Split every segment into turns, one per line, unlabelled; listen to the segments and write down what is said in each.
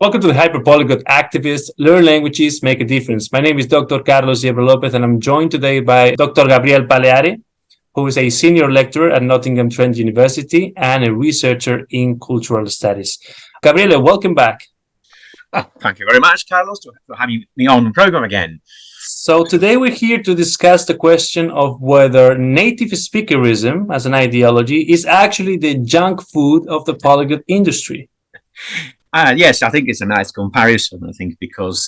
Welcome to the Polyglot Activists, Learn Languages, Make a Difference. My name is Dr. Carlos Gabriele, and I'm joined today by Dr. Gabriele Paleari, who is a senior lecturer at Nottingham Trent University and a researcher in cultural studies. Gabriele, welcome back.
Oh, thank you very much, Carlos, for having me on the program again.
So today we're here to discuss the question of whether Nativespeakerism as an ideology is actually the junk food of the polyglot industry.
Yes, I think it's a nice comparison, I think, because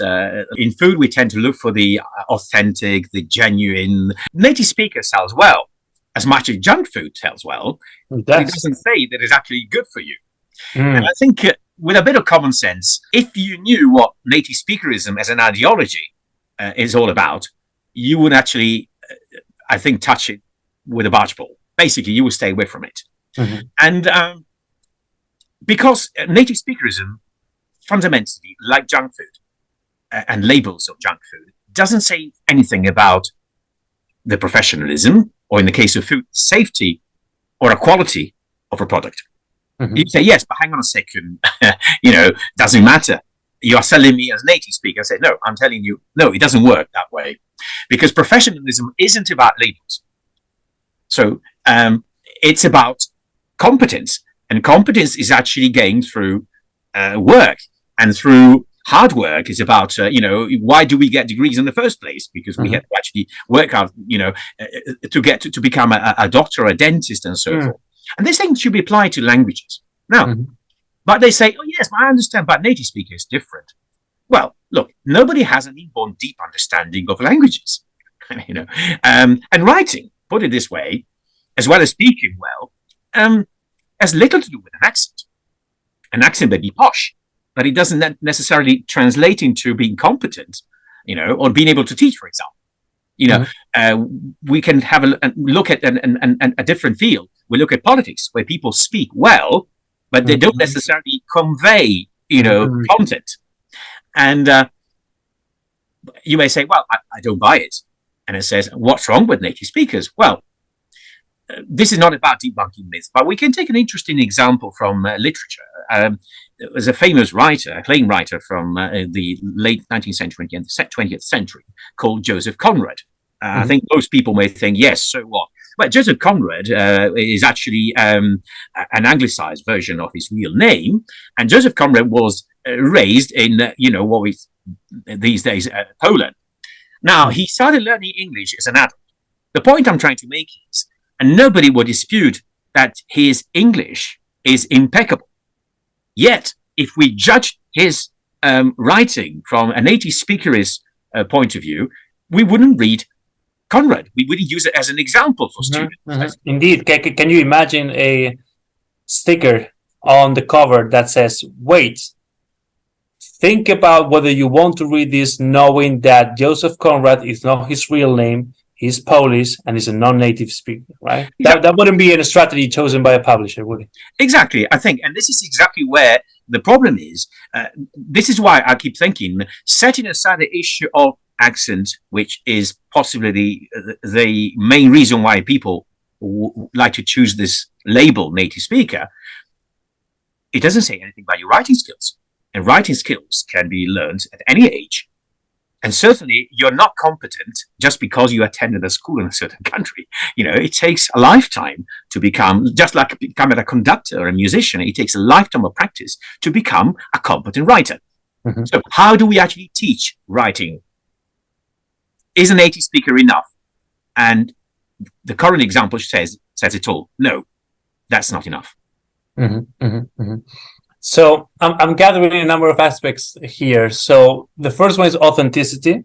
in food we tend to look for the authentic, the genuine. Native speaker sells well, as much as junk food sells well. It doesn't say that it's actually good for you. And I think with a bit of common sense, if you knew what Nativespeakerism as an ideology is all about, you would actually, I think, touch it with a barge pole. Basically, you would stay away from it. And because Nativespeakerism, fundamentally, like junk food and labels of junk food, doesn't say anything about the professionalism, or in the case of food, safety or a quality of a product. You say, yes, but hang on a second, doesn't matter. You are selling me as a native speaker. I say, no, I'm telling you, no, it doesn't work that way. Because professionalism isn't about labels. So it's about competence. And competence is actually gained through work and through hard work. It's about, why do we get degrees in the first place? Because we have to actually work out, to get to become a doctor, a dentist, and so forth. And this thing should be applied to languages. Now, but they say, oh, yes, but I understand, but native speaker is different. Well, look, nobody has an inborn deep understanding of languages, and writing, put it this way, as well as speaking well, has little to do with an accent. An accent may be posh, but it doesn't necessarily translate into being competent, or being able to teach, for example. We can have a look at a different field. We look at politics, where people speak well, but they don't necessarily convey, content. And you may say, well, I don't buy it. And it says, what's wrong with native speakers? Well, this is not about debunking myths, but we can take an interesting example from literature. There was a famous writer, acclaimed writer from the late 19th century and 20th century called Joseph Conrad. I think most people may think, yes, so what? Well, Joseph Conrad is actually an anglicized version of his real name. And Joseph Conrad was raised in, what we these days, Poland. Now, he started learning English as an adult. The point I'm trying to make is, and nobody will dispute that his English is impeccable. Yet, if we judge his writing from a native speakerist point of view, we wouldn't read Conrad. We wouldn't use it as an example for students.
Indeed. Can you imagine a sticker on the cover that says, wait, think about whether you want to read this knowing that Joseph Conrad is not his real name, he's Polish, and he's a non-native speaker, right?
Exactly.
That wouldn't be a strategy chosen by a publisher, would it?
Exactly, I think. And this is exactly where the problem is. This is why I keep thinking, setting aside the issue of accent, which is possibly the main reason why people like to choose this label, native speaker, it doesn't say anything about your writing skills. And writing skills can be learned at any age. And certainly, you're not competent just because you attended a school in a certain country. It takes a lifetime to become, just like becoming a conductor or a musician, it takes a lifetime of practice to become a competent writer. So how do we actually teach writing? Is a native speaker enough? And the current example says it all. No, that's not enough.
So I'm gathering a number of aspects here. So the first one is authenticity,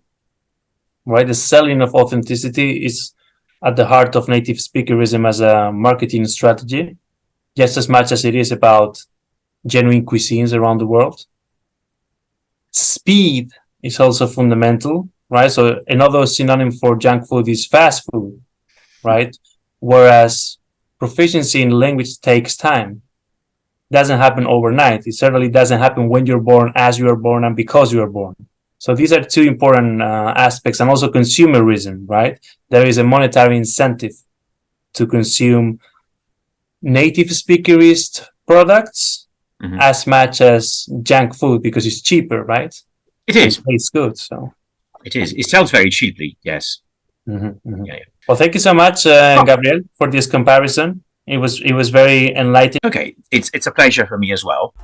right? The selling of authenticity is at the heart of Nativespeakerism as a marketing strategy, just as much as it is about genuine cuisines around the world. Speed is also fundamental, right? So another synonym for junk food is fast food, right? Whereas proficiency in language takes time. Doesn't happen overnight. It certainly doesn't happen when you're born, as you are born, and because you are born. So these are two important aspects, and also consumerism, right? There is a monetary incentive to consume native speakerist products as much as junk food because it's cheaper, right?
It is.
It tastes good, so.
It is. It sells very cheaply, yes.
Yeah. Well, thank you so much, Gabriele, for this comparison. It was very enlightening.
Okay, it's a pleasure for me as well.